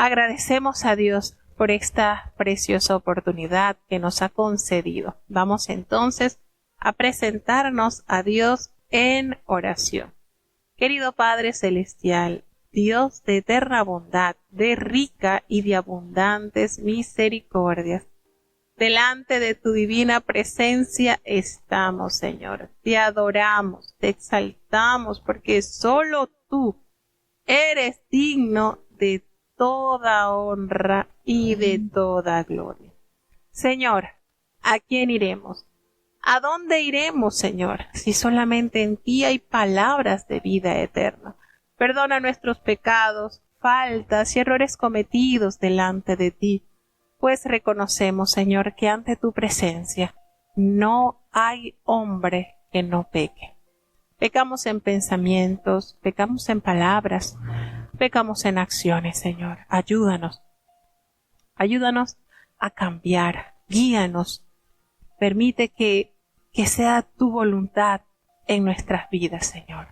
Agradecemos a Dios por esta preciosa oportunidad que nos ha concedido. Vamos entonces a presentarnos a Dios en oración. Querido Padre Celestial, Dios de eterna bondad, de rica y de abundantes misericordias, delante de tu divina presencia estamos, Señor. Te adoramos, te exaltamos, porque solo tú eres digno de toda honra y de toda gloria. Señor, ¿a quién iremos? ¿A dónde iremos, Señor, si solamente en ti hay palabras de vida eterna? Perdona nuestros pecados, faltas y errores cometidos delante de ti, pues reconocemos, Señor, que ante tu presencia no hay hombre que no peque. Pecamos en pensamientos, pecamos en palabras, pecamos en acciones, Señor. Ayúdanos a cambiar, guíanos. Permite que sea tu voluntad en nuestras vidas, Señor.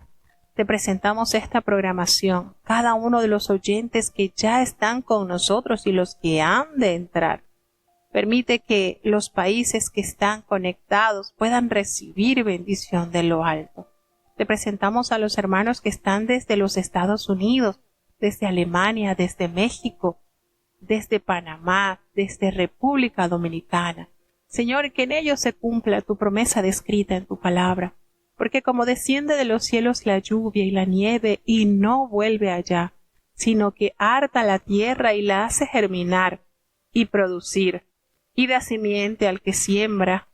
Te presentamos esta programación, cada uno de los oyentes que ya están con nosotros y los que han de entrar. Permite que los países que están conectados puedan recibir bendición de lo alto. Te presentamos a los hermanos que están desde los Estados Unidos, desde Alemania, desde México, desde Panamá, desde República Dominicana. Señor, que en ellos se cumpla tu promesa descrita en tu palabra, porque como desciende de los cielos la lluvia y la nieve y no vuelve allá, sino que harta la tierra y la hace germinar y producir, y da simiente al que siembra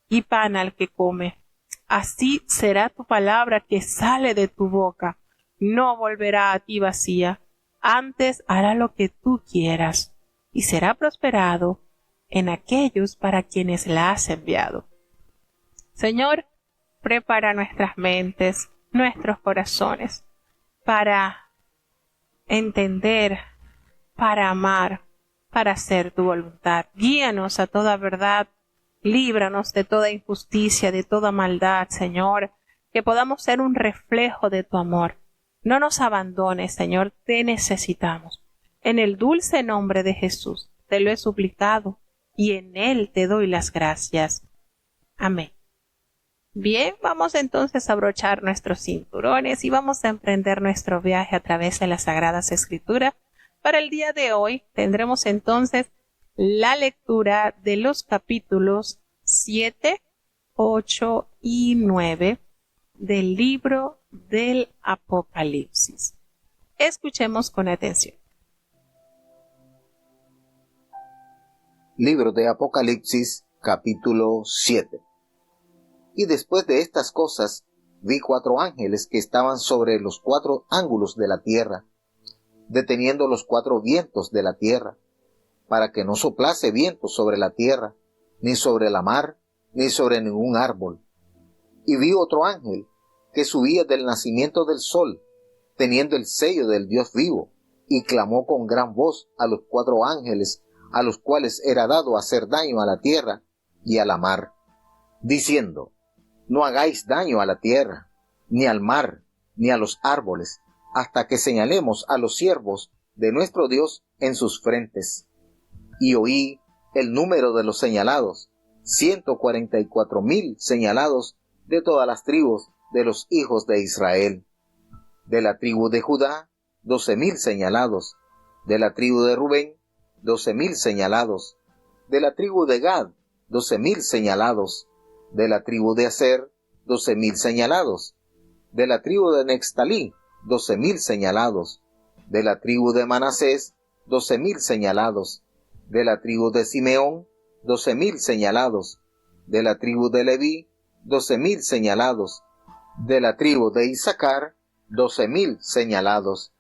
y pan al que come. Así será tu palabra que sale de tu boca, no volverá a ti vacía, antes hará lo que tú quieras, y será prosperado en aquellos para quienes la has enviado. Señor, prepara nuestras mentes, nuestros corazones, para entender, para amar, para hacer tu voluntad. Guíanos a toda verdad, líbranos de toda injusticia, de toda maldad, Señor, que podamos ser un reflejo de tu amor. No nos abandones, Señor, te necesitamos. En el dulce nombre de Jesús te lo he suplicado y en él te doy las gracias. Amén. Bien, vamos entonces a abrochar nuestros cinturones y vamos a emprender nuestro viaje a través de las Sagradas Escrituras. Para el día de hoy tendremos entonces la lectura de los capítulos 7, 8 y 9 del libro del Apocalipsis. Escuchemos con atención. Libro de Apocalipsis, capítulo 7. Y después de estas cosas, vi 4 ángeles que estaban sobre los 4 ángulos de la tierra, deteniendo los 4 vientos de la tierra, para que no soplase viento sobre la tierra, ni sobre la mar, ni sobre ningún árbol. Y vi otro ángel que subía del nacimiento del sol, teniendo el sello del Dios vivo, y clamó con gran voz a los 4 ángeles, a los cuales era dado hacer daño a la tierra y a la mar, diciendo: no hagáis daño a la tierra, ni al mar, ni a los árboles, hasta que señalemos a los siervos de nuestro Dios en sus frentes. Y oí el número de los señalados, 144,000 señalados de todas las tribus de los hijos de Israel. De la tribu de Judá, 12,000 señalados. De la tribu de Rubén, 12,000 señalados. De la tribu de Gad, 12,000 señalados. De la tribu de Aser, 12,000 señalados. De la tribu de Nextalí, 12,000 señalados. De la tribu de Manasés, 12,000 señalados. De la tribu de Simeón, 12,000 señalados. De la tribu de Leví, 12,000 señalados. De la tribu de Isaacar, 12,000 señalados.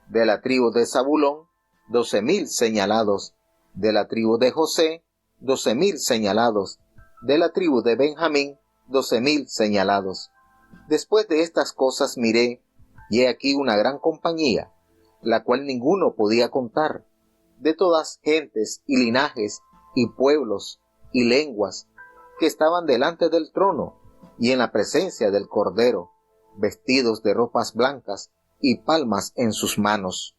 De la tribu de Zabulón, 12,000 señalados. De la tribu de José, 12,000 señalados. De la tribu de Benjamín, 12,000 señalados. Después de estas cosas miré, y he aquí una gran compañía, la cual ninguno podía contar, de todas gentes y linajes y pueblos y lenguas, que estaban delante del trono y en la presencia del Cordero, vestidos de ropas blancas y palmas en sus manos.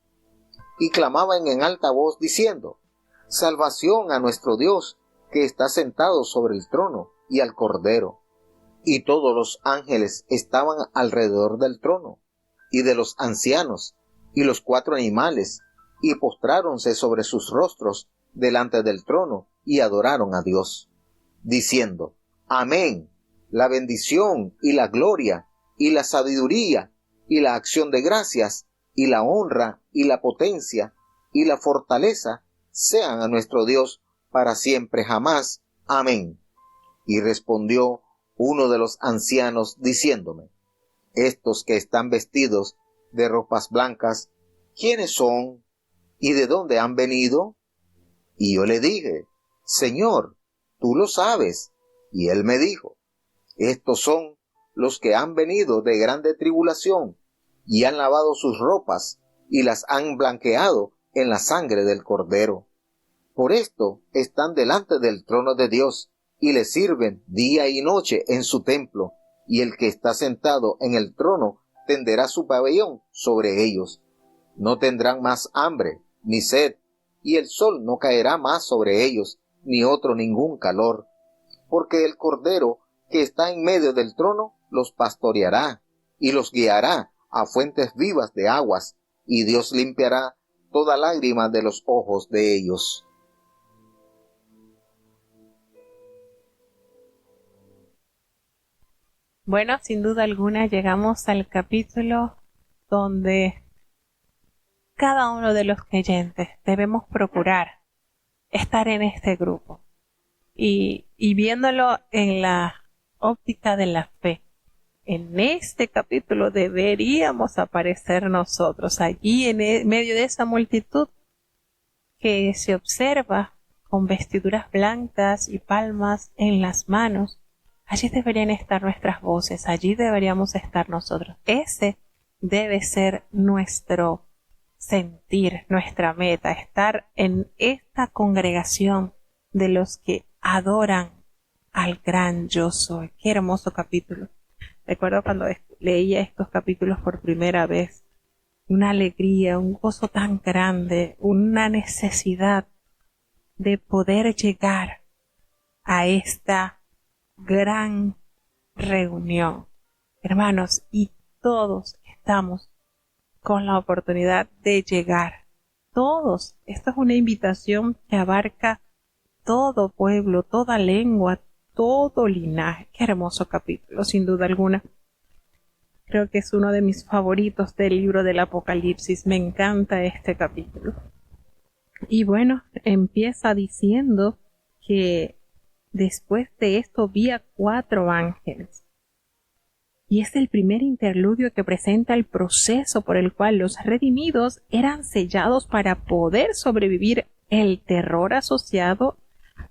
y clamaban en alta voz diciendo: Salvación a nuestro Dios, que está sentado sobre el trono, y al Cordero. Y todos los ángeles estaban alrededor del trono, y de los ancianos, y los 4 animales, y postráronse sobre sus rostros delante del trono, y adoraron a Dios, diciendo: Amén, la bendición, y la gloria, y la sabiduría, y la acción de gracias, y la honra, y la potencia, y la fortaleza, sean a nuestro Dios para siempre jamás. Amén. Y respondió uno de los ancianos diciéndome: Estos que están vestidos de ropas blancas, ¿quiénes son? ¿Y de dónde han venido? Y yo le dije: Señor, tú lo sabes. Y él me dijo: Estos son los que han venido de grande tribulación, y han lavado sus ropas, y las han blanqueado en la sangre del Cordero. Por esto están delante del trono de Dios, y le sirven día y noche en su templo, y el que está sentado en el trono tenderá su pabellón sobre ellos. No tendrán más hambre, ni sed, y el sol no caerá más sobre ellos, ni otro ningún calor, porque el Cordero que está en medio del trono los pastoreará, y los guiará a fuentes vivas de aguas, y Dios limpiará toda lágrima de los ojos de ellos. Bueno, sin duda alguna llegamos al capítulo donde cada uno de los creyentes debemos procurar estar en este grupo y viéndolo en la óptica de la fe. En este capítulo deberíamos aparecer nosotros allí en medio de esa multitud que se observa con vestiduras blancas y palmas en las manos. Allí deberían estar nuestras voces, allí deberíamos estar nosotros. Ese debe ser nuestro sentir, nuestra meta, estar en esta congregación de los que adoran al gran yo soy. Qué hermoso capítulo. Recuerdo cuando leía estos capítulos por primera vez, una alegría, un gozo tan grande, una necesidad de poder llegar a esta gran reunión. Hermanos, y todos estamos con la oportunidad de llegar. Todos. Esto es una invitación que abarca todo pueblo, toda lengua, todo linaje. Qué hermoso capítulo, sin duda alguna. Creo que es uno de mis favoritos del libro del Apocalipsis. Me encanta este capítulo. Y bueno, empieza diciendo que después de esto vi a 4 ángeles. Y es el primer interludio que presenta el proceso por el cual los redimidos eran sellados para poder sobrevivir el terror asociado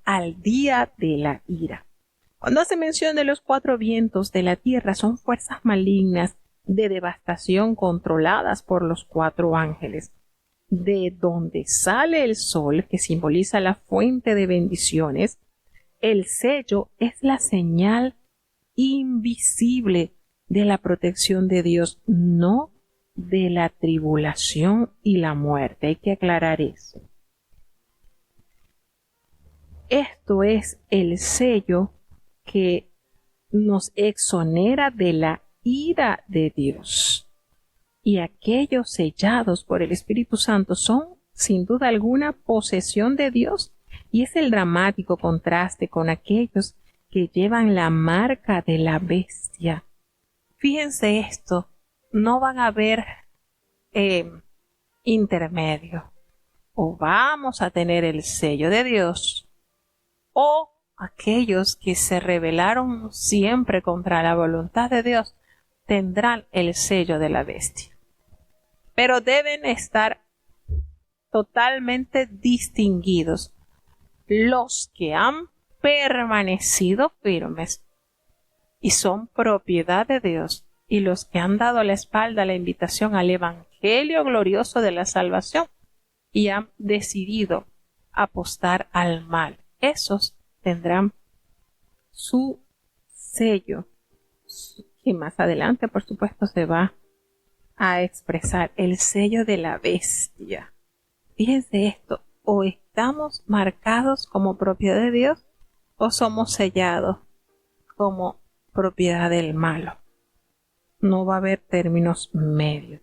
al día de la ira. Cuando hace mención de los 4 vientos de la tierra, son fuerzas malignas de devastación controladas por los 4 ángeles. De donde sale el sol, que simboliza la fuente de bendiciones, el sello es la señal invisible de la protección de Dios, no de la tribulación y la muerte. Hay que aclarar eso. Esto es el sello que nos exonera de la ira de Dios. Y aquellos sellados por el Espíritu Santo son, sin duda alguna, posesión de Dios. Y es el dramático contraste con aquellos que llevan la marca de la bestia. Fíjense esto, no van a haber intermedio. O vamos a tener el sello de Dios, o aquellos que se rebelaron siempre contra la voluntad de Dios tendrán el sello de la bestia. Pero deben estar totalmente distinguidos los que han permanecido firmes y son propiedad de Dios, y los que han dado la espalda a la invitación al evangelio glorioso de la salvación y han decidido apostar al mal. Esos tendrán su sello, que más adelante, por supuesto, se va a expresar, el sello de la bestia. fíjense esto, o estamos marcados como propiedad de Dios o somos sellados como propiedad del malo. No va a haber términos medios.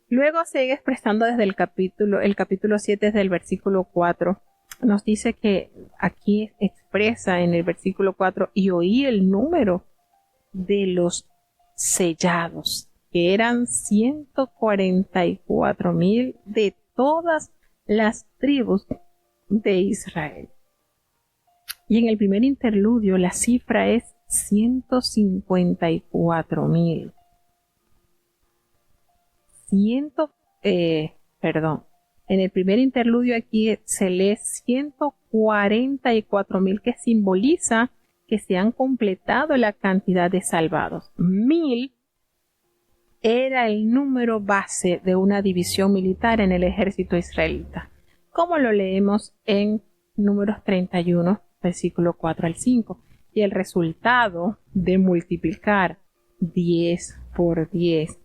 Luego sigue expresando desde el capítulo 7, desde el versículo 4. Nos dice que aquí expresa en el versículo 4, y oí el número de los sellados, que eran 144,000 de todas las tribus de Israel. Y en el primer interludio la cifra es 154,000. En el primer interludio aquí se lee 144,000, que simboliza que se han completado la cantidad de salvados. 1,000 era el número base de una división militar en el ejército israelita, como lo leemos en Números 31, versículo 4 al 5. Y el resultado de multiplicar 10 por 10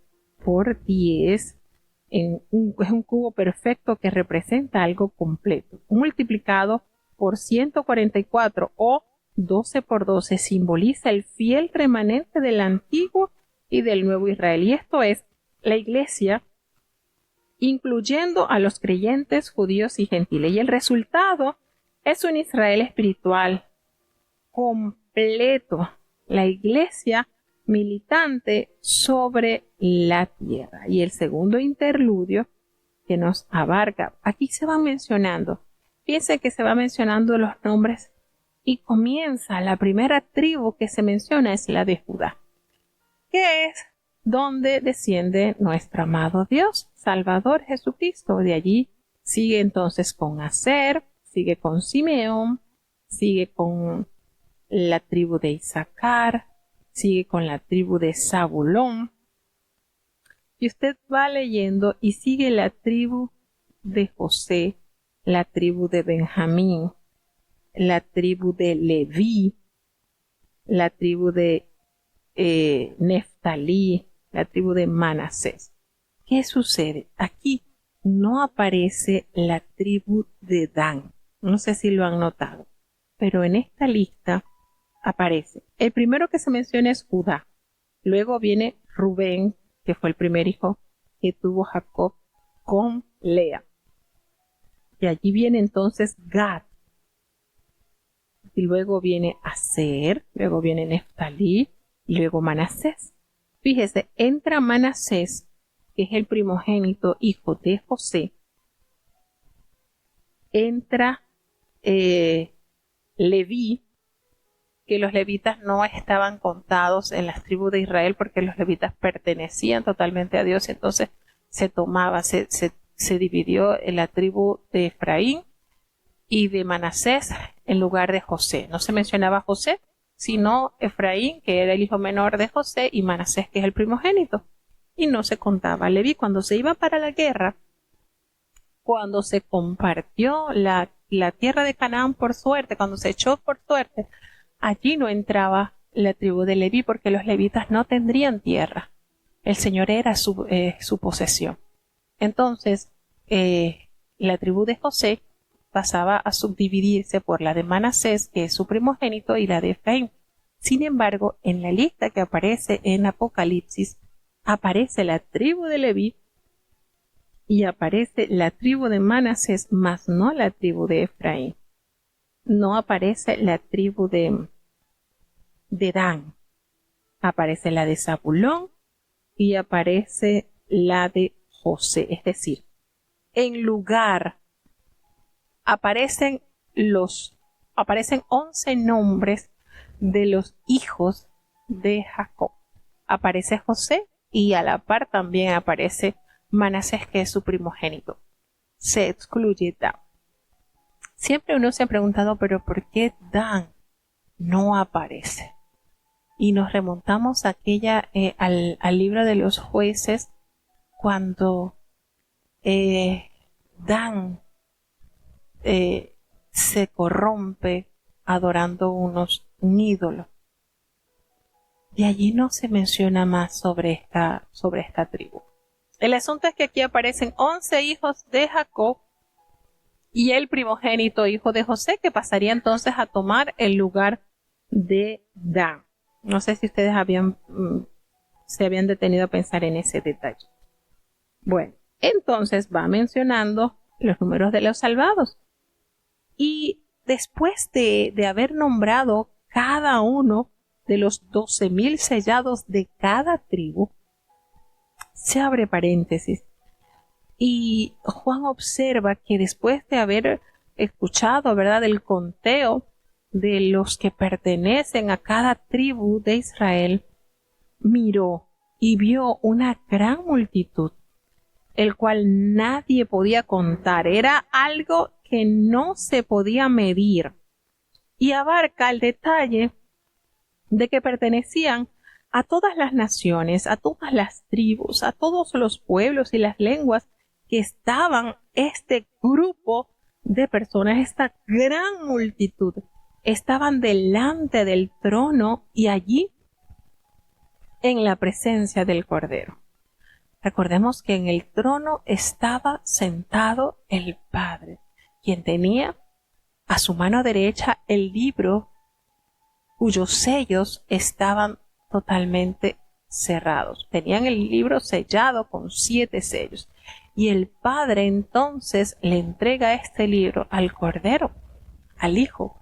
por 10 es un cubo perfecto que representa algo completo. Multiplicado por 144 o 12 por 12 simboliza el fiel remanente del antiguo y del nuevo Israel. Y esto es la iglesia, incluyendo a los creyentes judíos y gentiles. Y el resultado es un Israel espiritual completo. La iglesia militante sobre la tierra. Y el segundo interludio que nos abarca, aquí se van mencionando, fíjense que se van mencionando los nombres y comienza la primera tribu que se menciona es la de Judá, que es donde desciende nuestro amado Dios, Salvador Jesucristo. De allí sigue entonces con Aser, sigue con Simeón, sigue con la tribu de Isaacar, sigue con la tribu de Zabulón. Y usted va leyendo y sigue la tribu de José, la tribu de Benjamín, la tribu de Leví, la tribu de Neftalí, la tribu de Manasés. ¿Qué sucede? Aquí no aparece la tribu de Dan. No sé si lo han notado, pero en esta lista aparece. El primero que se menciona es Judá. Luego viene Rubén, que fue el primer hijo que tuvo Jacob con Lea. Y allí viene entonces Gad. Y luego viene Aser, luego viene Neftalí, y luego Manasés. Fíjese, entra Manasés, que es el primogénito hijo de José. Entra Leví, que los levitas no estaban contados en las tribus de Israel porque los levitas pertenecían totalmente a Dios. Entonces se dividió en la tribu de Efraín y de Manasés en lugar de José. No se mencionaba José, sino Efraín, que era el hijo menor de José, y Manasés, que es el primogénito. Y no se contaba Leví. Cuando se iba para la guerra, cuando se compartió la tierra de Canaán por suerte, cuando se echó por suerte, allí no entraba la tribu de Leví porque los levitas no tendrían tierra. El Señor era su posesión. Entonces, la tribu de José pasaba a subdividirse por la de Manasés, que es su primogénito, y la de Efraín. Sin embargo, en la lista que aparece en Apocalipsis, aparece la tribu de Leví y aparece la tribu de Manasés, mas no la tribu de Efraín. No aparece la tribu de Dan. Aparece la de Zabulón y aparece la de José. Es decir, en lugar aparecen 11 nombres de los hijos de Jacob. Aparece José y a la par también aparece Manasés, que es su primogénito. Se excluye Dan. Siempre uno se ha preguntado, pero ¿por qué Dan no aparece? Y nos remontamos a al libro de los jueces, cuando Dan se corrompe adorando un ídolo. De allí no se menciona más sobre esta tribu. El asunto es que aquí aparecen 11 hijos de Jacob y el primogénito hijo de José, que pasaría entonces a tomar el lugar de Dan. No sé si ustedes se habían detenido a pensar en ese detalle. Bueno, entonces va mencionando los números de los salvados. Y después de haber nombrado cada uno de los 12,000 sellados de cada tribu, se abre paréntesis. Y Juan observa que después de haber escuchado, ¿verdad?, el conteo de los que pertenecen a cada tribu de Israel, miró y vio una gran multitud, el cual nadie podía contar. Era algo que no se podía medir y abarca el detalle de que pertenecían a todas las naciones, a todas las tribus, a todos los pueblos y las lenguas que estaban este grupo de personas, esta gran multitud, estaban delante del trono y allí en la presencia del Cordero. Recordemos que en el trono estaba sentado el Padre, quien tenía a su mano derecha el libro cuyos sellos estaban totalmente cerrados. Tenían el libro sellado con 7 sellos. Y el Padre entonces le entrega este libro al Cordero, al Hijo.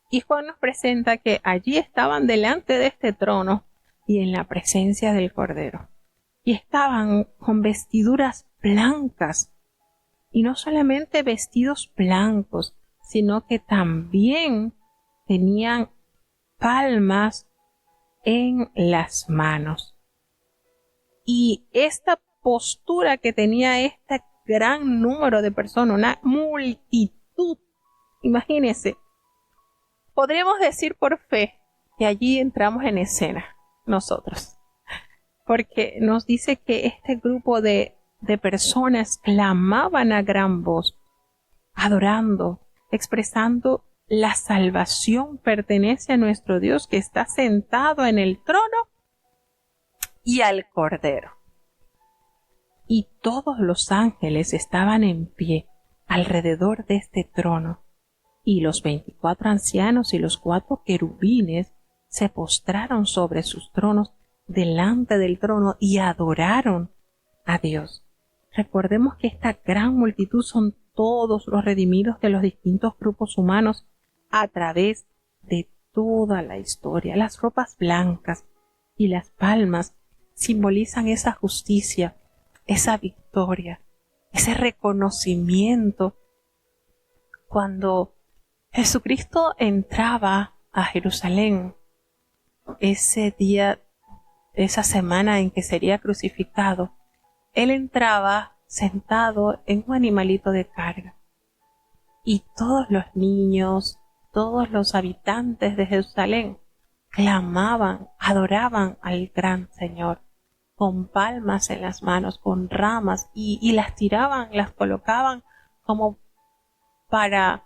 Y Juan nos presenta que allí estaban delante de este trono y en la presencia del Cordero. Y estaban con vestiduras blancas. Y no solamente vestidos blancos, sino que también tenían palmas en las manos. Y esta postura que tenía este gran número de personas, una multitud, imagínense, podríamos decir por fe que allí entramos en escena nosotros, porque nos dice que este grupo de personas clamaban a gran voz, adorando, expresando la salvación pertenece a nuestro Dios que está sentado en el trono y al Cordero. Y todos los ángeles estaban en pie alrededor de este trono, y los 24 ancianos y los 4 querubines se postraron sobre sus tronos delante del trono y adoraron a Dios. Recordemos que esta gran multitud son todos los redimidos de los distintos grupos humanos a través de toda la historia. Las ropas blancas y las palmas simbolizan esa justicia, esa victoria, ese reconocimiento. Cuando Jesucristo entraba a Jerusalén ese día, esa semana en que sería crucificado, Él entraba sentado en un animalito de carga. Y todos los niños, todos los habitantes de Jerusalén clamaban, adoraban al gran Señor, con palmas en las manos, con ramas, y las tiraban, las colocaban como para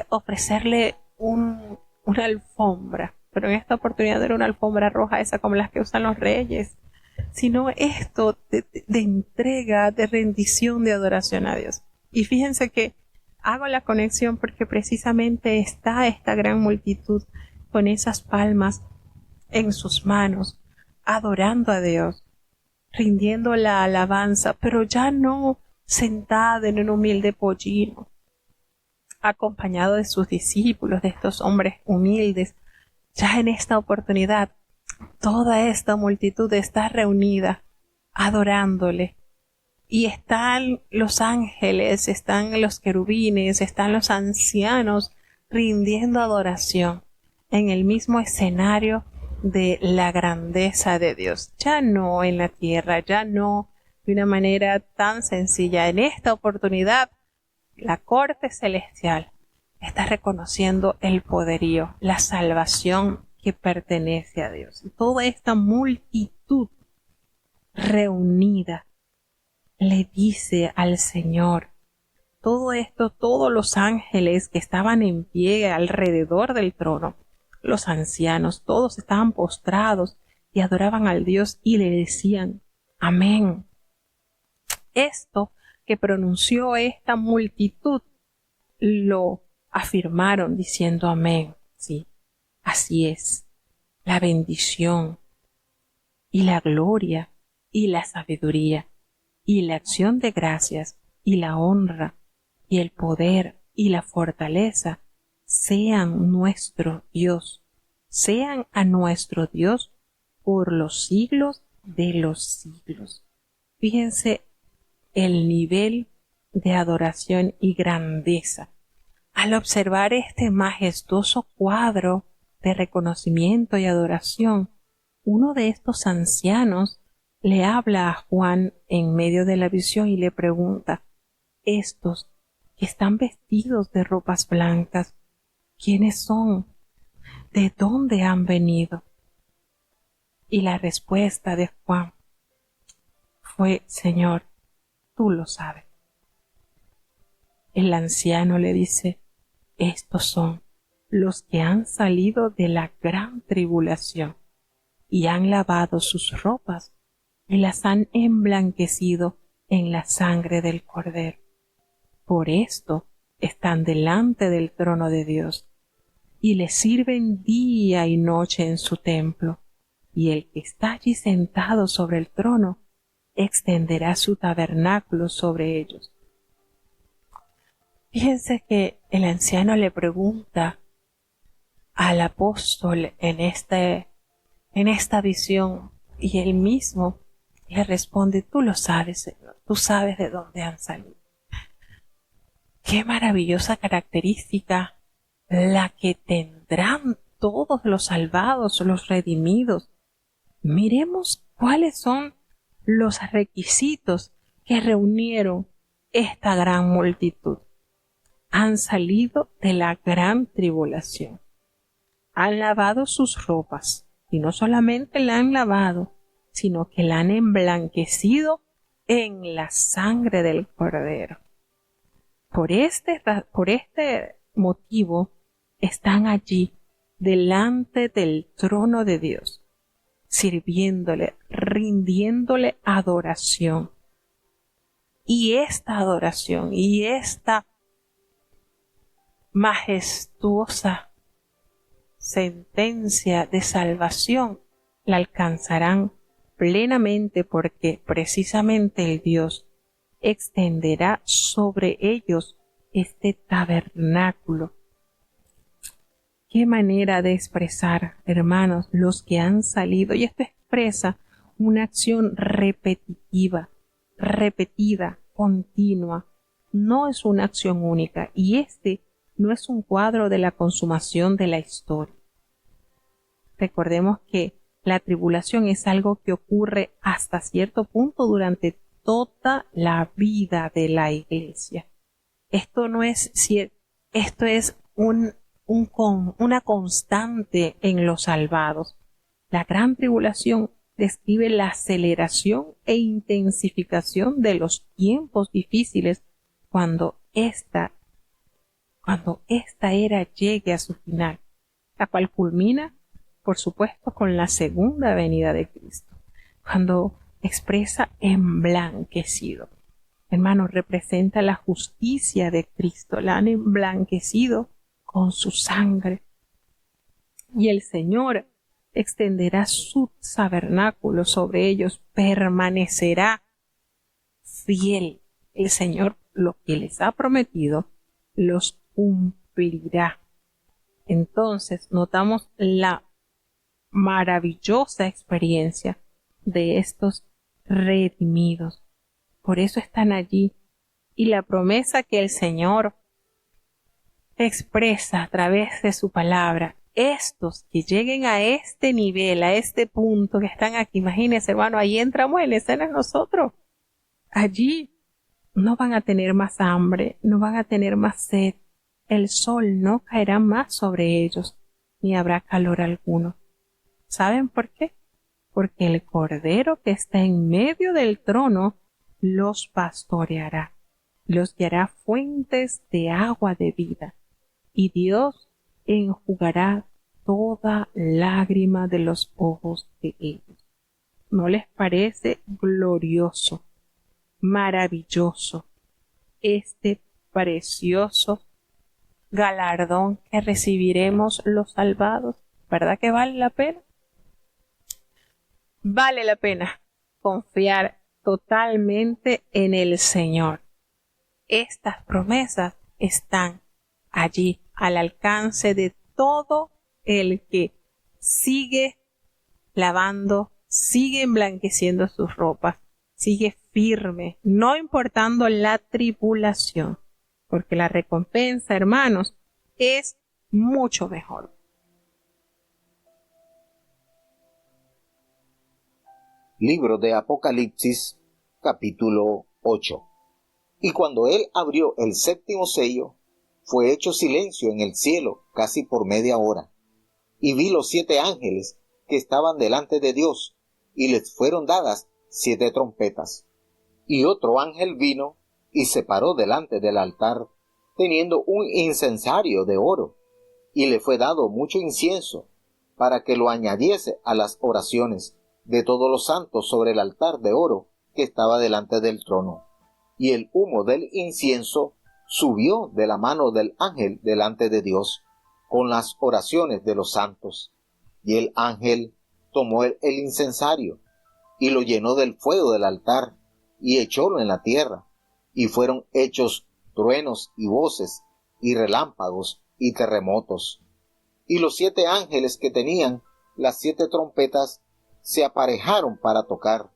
ofrecerle una alfombra. Pero en esta oportunidad era una alfombra roja, esa como las que usan los reyes, sino esto de entrega, de rendición, de adoración a Dios. Y fíjense que hago la conexión porque precisamente está esta gran multitud con esas palmas en sus manos, adorando a Dios, rindiendo la alabanza, pero ya no sentada en un humilde pollino, acompañado de sus discípulos, de estos hombres humildes. Ya en esta oportunidad, toda esta multitud está reunida, adorándole. Y están los ángeles, están los querubines, están los ancianos rindiendo adoración en el mismo escenario de la grandeza de Dios. Ya no en la tierra, ya no de una manera tan sencilla. En esta oportunidad, la corte celestial está reconociendo el poderío, la salvación que pertenece a Dios. Toda esta multitud reunida le dice al Señor, todo esto, todos los ángeles que estaban en pie alrededor del trono, los ancianos, todos estaban postrados y adoraban al Dios y le decían, amén. Esto que pronunció esta multitud lo afirmaron diciendo amén. Sí, así es. La bendición y la gloria y la sabiduría y la acción de gracias y la honra y el poder y la fortaleza sean nuestro Dios, sean a nuestro Dios por los siglos de los siglos. Fíjense el nivel de adoración y grandeza. Al observar este majestuoso cuadro de reconocimiento y adoración, uno de estos ancianos le habla a Juan en medio de la visión y le pregunta: estos que están vestidos de ropas blancas, ¿quiénes son? ¿De dónde han venido? Y la respuesta de Juan fue: Señor, tú lo sabes. El anciano le dice: estos son los que han salido de la gran tribulación y han lavado sus ropas y las han emblanquecido en la sangre del Cordero. Por esto están delante del trono de Dios y le sirven día y noche en su templo, y el que está allí sentado sobre el trono extenderá su tabernáculo sobre ellos. Fíjense que el anciano le pregunta al apóstol en esta visión, y él mismo le responde: tú lo sabes, Señor, tú sabes de dónde han salido. Qué maravillosa característica la que tendrán todos los salvados, los redimidos. Miremos cuáles son los requisitos que reunieron esta gran multitud. Han salido de la gran tribulación. Han lavado sus ropas, y no solamente la han lavado, sino que la han emblanquecido en la sangre del Cordero. Por este motivo están allí delante del trono de Dios, sirviéndole, rindiéndole adoración. Y esta adoración y esta majestuosa sentencia de salvación la alcanzarán plenamente, porque precisamente el Dios extenderá sobre ellos este tabernáculo. Qué manera de expresar, hermanos, los que han salido. Y esto expresa una acción repetida, continua. No es una acción única, y este no es un cuadro de la consumación de la historia. Recordemos que la tribulación es algo que ocurre hasta cierto punto durante toda la vida de la iglesia. Esto no es cierto, esto es una constante en los salvados. La gran tribulación describe la aceleración e intensificación de los tiempos difíciles cuando esta era llegue a su final, la cual culmina, por supuesto, con la segunda venida de Cristo, cuando expresa emblanquecido. Hermano, representa la justicia de Cristo, la han emblanquecido con su sangre. Y el Señor extenderá su tabernáculo sobre ellos, permanecerá fiel. El Señor lo que les ha prometido los cumplirá. Entonces notamos la maravillosa experiencia de estos redimidos. Por eso están allí, y la promesa que el Señor expresa a través de su palabra, estos que lleguen a este nivel, a este punto que están aquí, imagínense, hermano, ahí entramos en escena nosotros. Allí no van a tener más hambre, no van a tener más sed, el sol no caerá más sobre ellos, ni habrá calor alguno. ¿Saben por qué? Porque el Cordero que está en medio del trono los pastoreará, los guiará fuentes de agua de vida, y Dios enjugará toda lágrima de los ojos de ellos. ¿No les parece glorioso, maravilloso este precioso galardón que recibiremos los salvados? ¿Verdad que vale la pena? Vale la pena confiar totalmente en el Señor. Estas promesas están allí al alcance de todo el que sigue lavando, sigue emblanqueciendo sus ropas, sigue firme, no importando la tribulación, porque la recompensa, hermanos, es mucho mejor. Libro de Apocalipsis, capítulo 8. Y cuando él abrió el séptimo sello, fue hecho silencio en el cielo casi por media hora. Y vi los 7 ángeles que estaban delante de Dios, y les fueron dadas 7 trompetas. Y otro ángel vino y se paró delante del altar, teniendo un incensario de oro, y le fue dado mucho incienso, para que lo añadiese a las oraciones de todos los santos sobre el altar de oro que estaba delante del trono. Y el humo del incienso subió de la mano del ángel delante de Dios, con las oraciones de los santos. Y el ángel tomó el incensario, y lo llenó del fuego del altar, y echólo en la tierra, y fueron hechos truenos y voces, y relámpagos y terremotos. Y los 7 ángeles que tenían las 7 trompetas se aparejaron para tocar,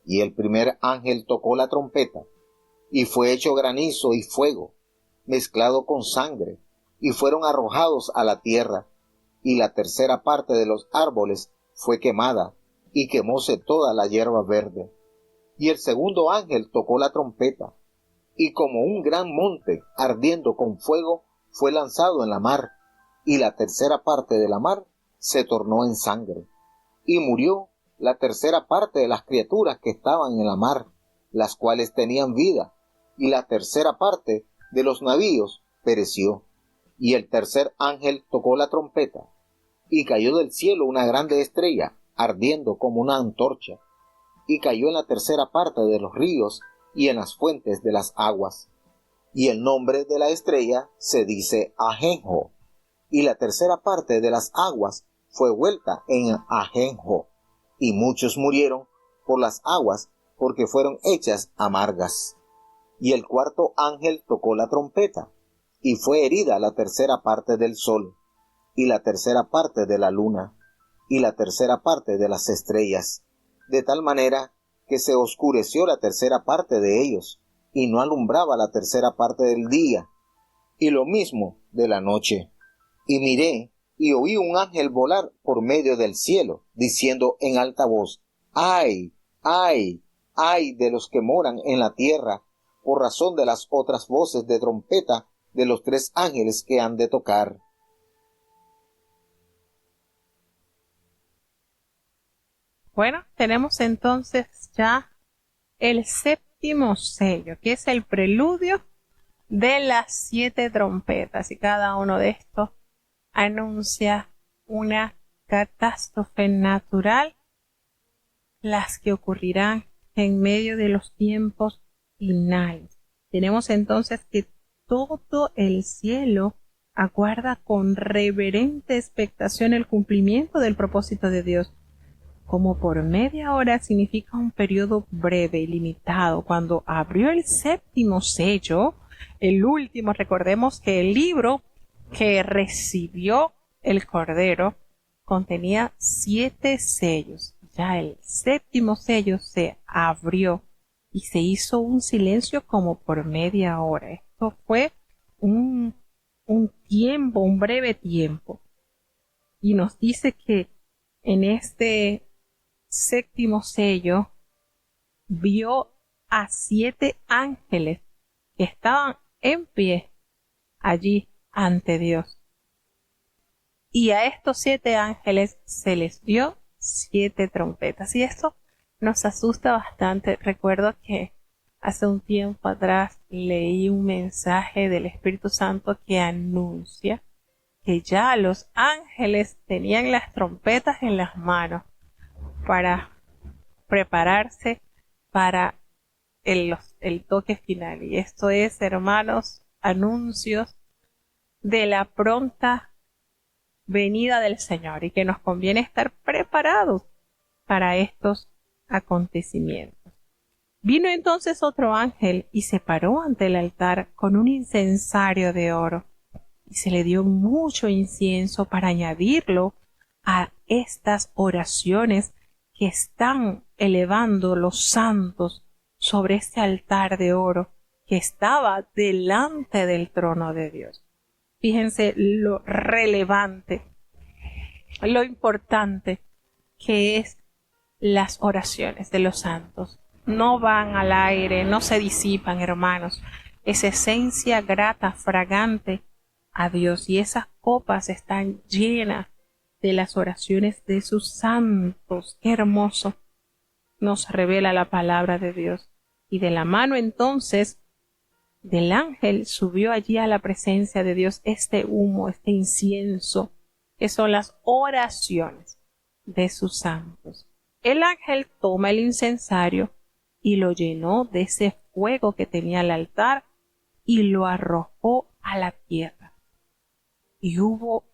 y el primer ángel tocó la trompeta, y fue hecho granizo y fuego, mezclado con sangre, y fueron arrojados a la tierra, y la tercera parte de los árboles fue quemada, y quemóse toda la hierba verde. Y el segundo ángel tocó la trompeta, y como un gran monte ardiendo con fuego fue lanzado en la mar, y la tercera parte de la mar se tornó en sangre. Y murió la tercera parte de las criaturas que estaban en la mar, las cuales tenían vida, y la tercera parte de los navíos pereció. Y el tercer ángel tocó la trompeta, y cayó del cielo una grande estrella, ardiendo como una antorcha, y cayó en la tercera parte de los ríos y en las fuentes de las aguas. Y el nombre de la estrella se dice Ajenjo, y la tercera parte de las aguas fue vuelta en Ajenjo, y muchos murieron por las aguas, porque fueron hechas amargas. Y el cuarto ángel tocó la trompeta, y fue herida la tercera parte del sol, y la tercera parte de la luna, y la tercera parte de las estrellas, de tal manera que se oscureció la tercera parte de ellos, y no alumbraba la tercera parte del día, y lo mismo de la noche. Y miré, y oí un ángel volar por medio del cielo, diciendo en alta voz: ¡Ay, ay, ay de los que moran en la tierra, por razón de las otras voces de trompeta de los 3 ángeles que han de tocar! Bueno, tenemos entonces ya el séptimo sello, que es el preludio de las 7 trompetas, y cada uno de estos anuncia una catástrofe natural, las que ocurrirán en medio de los tiempos finales. Tenemos entonces que todo el cielo aguarda con reverente expectación el cumplimiento del propósito de Dios. Como por media hora significa un periodo breve y limitado. Cuando abrió el séptimo sello, el último, recordemos que el libro que recibió el Cordero contenía 7 sellos. Ya el séptimo sello se abrió y se hizo un silencio como por media hora. Esto fue un tiempo, un breve tiempo. Y nos dice que en este séptimo sello vio a 7 ángeles que estaban en pie allí ante Dios. Y a estos 7 ángeles se les dio 7 trompetas. Y esto nos asusta bastante. Recuerdo que hace un tiempo atrás leí un mensaje del Espíritu Santo que anuncia que ya los ángeles tenían las trompetas en las manos para prepararse para el toque final. Y esto es, hermanos, anuncios de la pronta venida del Señor y que nos conviene estar preparados para estos acontecimientos. Vino entonces otro ángel y se paró ante el altar con un incensario de oro, y se le dio mucho incienso para añadirlo a estas oraciones que están elevando los santos sobre este altar de oro que estaba delante del trono de Dios. Fíjense lo relevante, lo importante que es las oraciones de los santos. No van al aire, no se disipan, hermanos. Es esencia grata, fragante a Dios, y esas copas están llenas de las oraciones de sus santos. Qué hermoso nos revela la palabra de Dios. Y de la mano entonces del ángel subió allí a la presencia de Dios este humo, este incienso, que son las oraciones de sus santos. El ángel toma el incensario y lo llenó de ese fuego que tenía el altar y lo arrojó a la tierra. Y hubo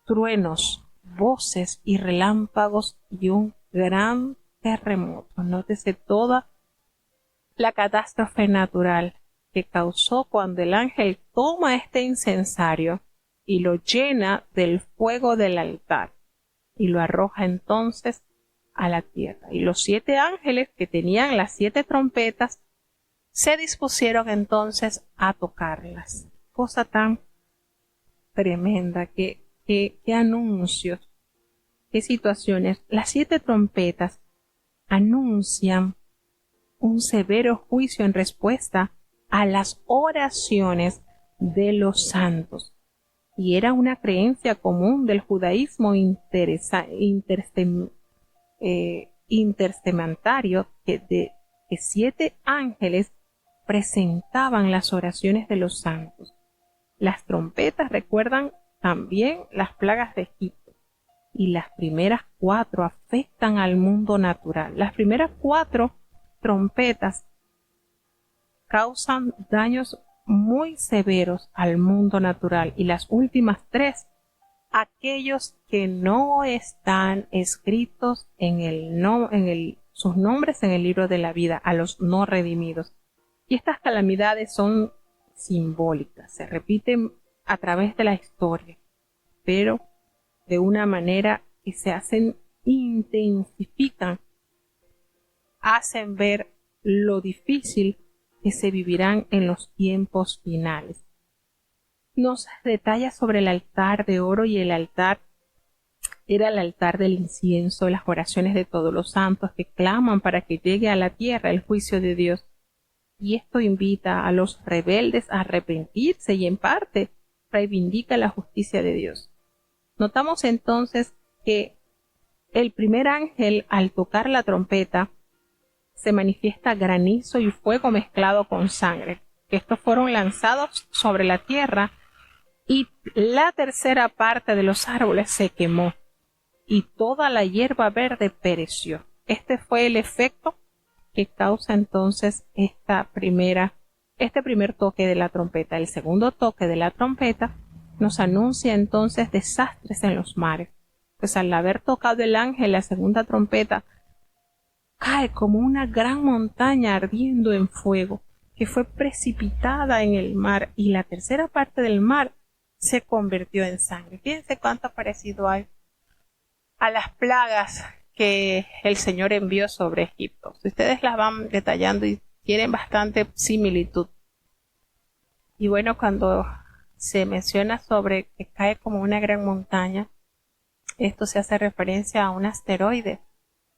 truenos, voces y relámpagos y un gran terremoto. Nótese toda la catástrofe natural que causó cuando el ángel toma este incensario y lo llena del fuego del altar y lo arroja entonces a la tierra. Y los 7 ángeles que tenían las 7 trompetas se dispusieron entonces a tocarlas. Cosa tan tremenda, qué anuncios, qué situaciones. Las 7 trompetas anuncian un severo juicio en respuesta a las oraciones de los santos. Y era una creencia común del judaísmo intertestamentario que 7 ángeles presentaban las oraciones de los santos. Las trompetas recuerdan también las plagas de Egipto, y las primeras 4 afectan al mundo natural. Las primeras 4 trompetas causan daños muy severos al mundo natural, y las últimas 3, aquellos que no están escritos sus nombres en el libro de la vida, a los no redimidos. Y estas calamidades son simbólicas, se repiten a través de la historia, pero de una manera que intensifican, hacen ver lo difícil que se vivirán en los tiempos finales. Nos detalla sobre el altar de oro, y el altar era el altar del incienso, las oraciones de todos los santos que claman para que llegue a la tierra el juicio de Dios. Y esto invita a los rebeldes a arrepentirse y en parte reivindica la justicia de Dios. Notamos entonces que el primer ángel, al tocar la trompeta, se manifiesta granizo y fuego mezclado con sangre. Estos fueron lanzados sobre la tierra, y la tercera parte de los árboles se quemó y toda la hierba verde pereció. Este fue el efecto que causa entonces este primer toque de la trompeta. El segundo toque de la trompeta nos anuncia entonces desastres en los mares. Pues al haber tocado el ángel la segunda trompeta, cae como una gran montaña ardiendo en fuego, que fue precipitada en el mar, y la tercera parte del mar se convirtió en sangre. Fíjense cuánto parecido hay a las plagas que el Señor envió sobre Egipto. Si ustedes las van detallando, y tienen bastante similitud. Y bueno, cuando se menciona sobre que cae como una gran montaña, esto se hace referencia a un asteroide,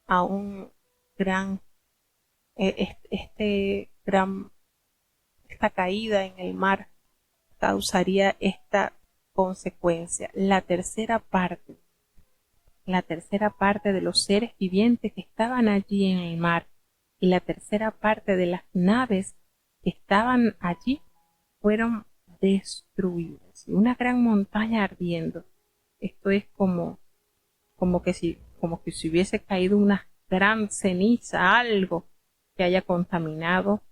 a un gran, esta caída en el mar causaría esta consecuencia. La tercera parte de los seres vivientes que estaban allí en el mar y la tercera parte de las naves que estaban allí fueron destruidas. Una gran montaña ardiendo. Esto es como que si hubiese caído unas gran ceniza, algo que haya contaminado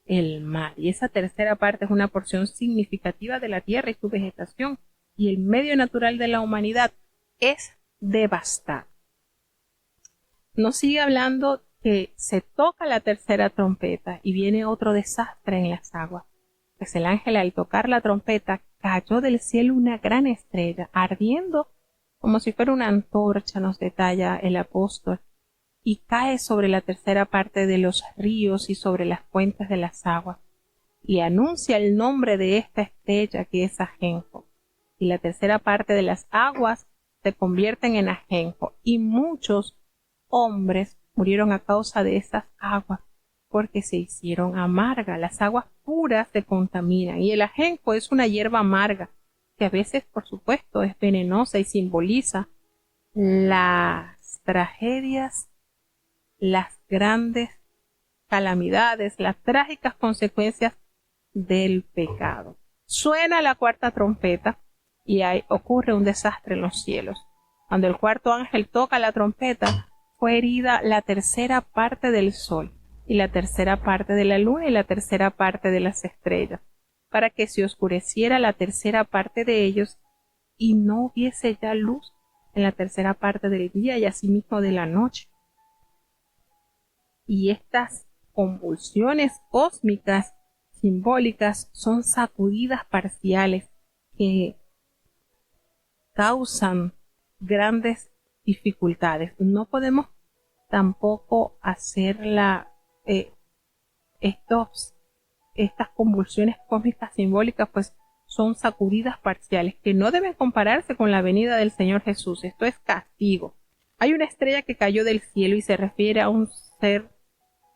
el mar. Y esa tercera parte es una porción significativa de la tierra y su vegetación, y el medio natural de la humanidad es devastado. Nos sigue hablando que se toca la tercera trompeta y viene otro desastre en las aguas. Pues el ángel, al tocar la trompeta, cayó del cielo una gran estrella, ardiendo como si fuera una antorcha, nos detalla el apóstol, y cae sobre la tercera parte de los ríos y sobre las fuentes de las aguas, y anuncia el nombre de esta estrella, que es ajenjo. Y la tercera parte de las aguas se convierten en ajenjo, y muchos hombres murieron a causa de esas aguas, porque se hicieron amargas. Las aguas puras se contaminan, y el ajenjo es una hierba amarga, que a veces, por supuesto, es venenosa y simboliza las tragedias, las grandes calamidades, las trágicas consecuencias del pecado. Suena la cuarta trompeta y ahí ocurre un desastre en los cielos. Cuando el cuarto ángel toca la trompeta, fue herida la tercera parte del sol, y la tercera parte de la luna, y la tercera parte de las estrellas, para que se oscureciera la tercera parte de ellos, y no hubiese ya luz en la tercera parte del día, y asimismo de la noche. Y estas convulsiones cósmicas simbólicas son sacudidas parciales que causan grandes dificultades. No podemos tampoco hacer estas convulsiones cósmicas simbólicas, pues son sacudidas parciales que no deben compararse con la venida del Señor Jesús. Esto es castigo. Hay una estrella que cayó del cielo y se refiere a un ser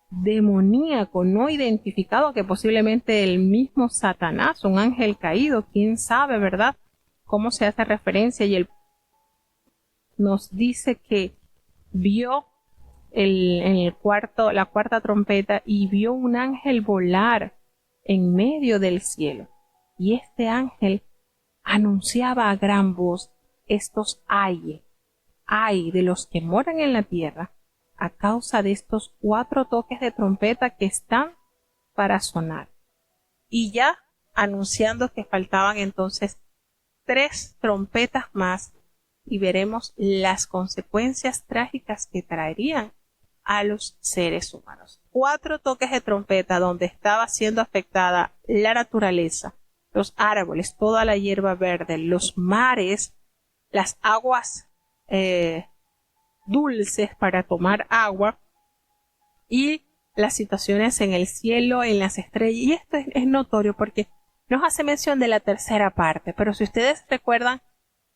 demoníaco no identificado, que posiblemente el mismo Satanás, un ángel caído, quién sabe, ¿verdad? Cómo se hace referencia, y él nos dice que vio la cuarta trompeta y vio un ángel volar en medio del cielo, y este ángel anunciaba a gran voz estos ay de los que moran en la tierra a causa de estos 4 toques de trompeta que están para sonar, y ya anunciando que faltaban entonces 3 trompetas más, y veremos las consecuencias trágicas que traerían a los seres humanos. 4 toques de trompeta donde estaba siendo afectada la naturaleza, los árboles, toda la hierba verde, los mares, las aguas dulces para tomar agua, y las situaciones en el cielo, en las estrellas. Y esto es notorio porque nos hace mención de la tercera parte, pero si ustedes recuerdan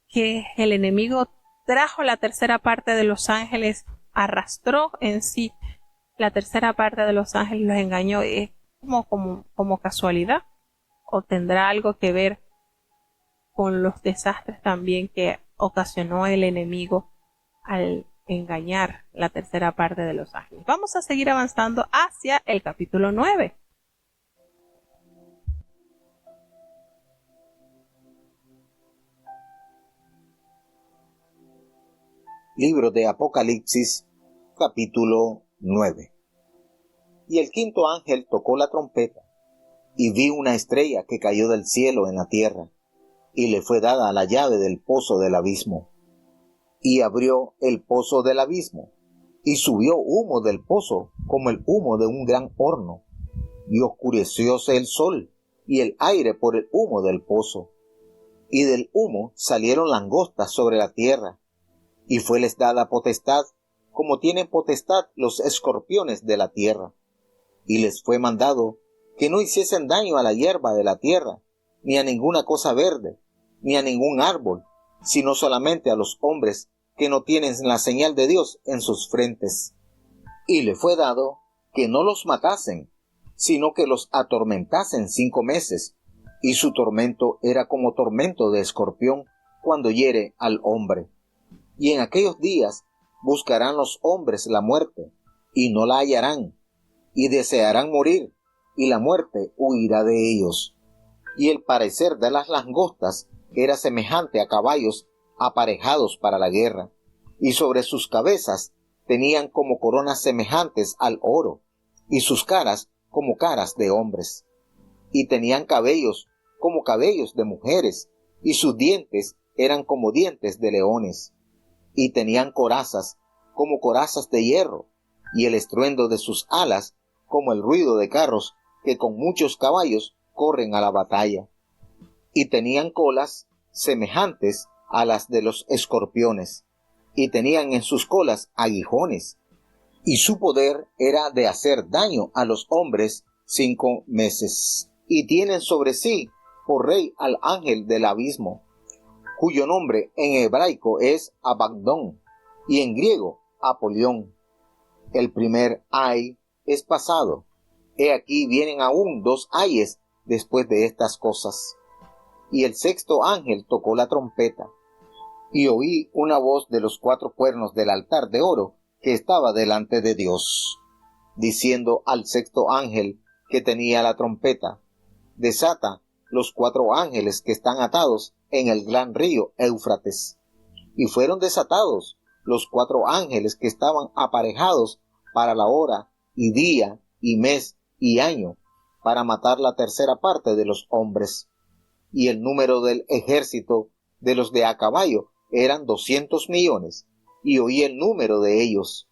que el enemigo trajo la tercera parte de los ángeles, arrastró en sí la tercera parte de los ángeles, los engañó, es como casualidad, o tendrá algo que ver con los desastres también que ocasionó el enemigo al engañar la tercera parte de los ángeles. Vamos a seguir avanzando hacia el capítulo 9. Libro de Apocalipsis, capítulo 9. Y el quinto ángel tocó la trompeta, y vi una estrella que cayó del cielo en la tierra, y le fue dada la llave del pozo del abismo. Y abrió el pozo del abismo, y subió humo del pozo como el humo de un gran horno, y oscurecióse el sol y el aire por el humo del pozo. Y del humo salieron langostas sobre la tierra, y fueles dada potestad, como tienen potestad los escorpiones de la tierra. Y les fue mandado que no hiciesen daño a la hierba de la tierra, ni a ninguna cosa verde, ni a ningún árbol, sino solamente a los hombres que no tienen la señal de Dios en sus frentes. Y le fue dado que no los matasen, sino que los atormentasen 5 meses, y su tormento era como tormento de escorpión cuando hiere al hombre. Y en aquellos días buscarán los hombres la muerte, y no la hallarán, y desearán morir, y la muerte huirá de ellos. Y el parecer de las langostas era semejante a caballos aparejados para la guerra, y sobre sus cabezas tenían como coronas semejantes al oro, y sus caras como caras de hombres. Y tenían cabellos como cabellos de mujeres, y sus dientes eran como dientes de leones. Y tenían corazas como corazas de hierro, y el estruendo de sus alas como el ruido de carros que con muchos caballos corren a la batalla. Y tenían colas semejantes a las de los escorpiones, y tenían en sus colas aguijones, y su poder era de hacer daño a los hombres 5 meses. Y tienen sobre sí por rey al ángel del abismo, cuyo nombre en hebraico es Abagdón, y en griego Apolión. El primer ay es pasado. He aquí vienen aún 2 ayes después de estas cosas. Y el sexto ángel tocó la trompeta, y oí una voz de los 4 cuernos del altar de oro que estaba delante de Dios, diciendo al sexto ángel que tenía la trompeta: desata los 4 ángeles que están atados en el gran río Éufrates. Y fueron desatados los 4 ángeles que estaban aparejados para la hora, y día, y mes, y año, para matar la tercera parte de los hombres. Y el número del ejército de los de a caballo eran 200 millones, y oí el número de ellos.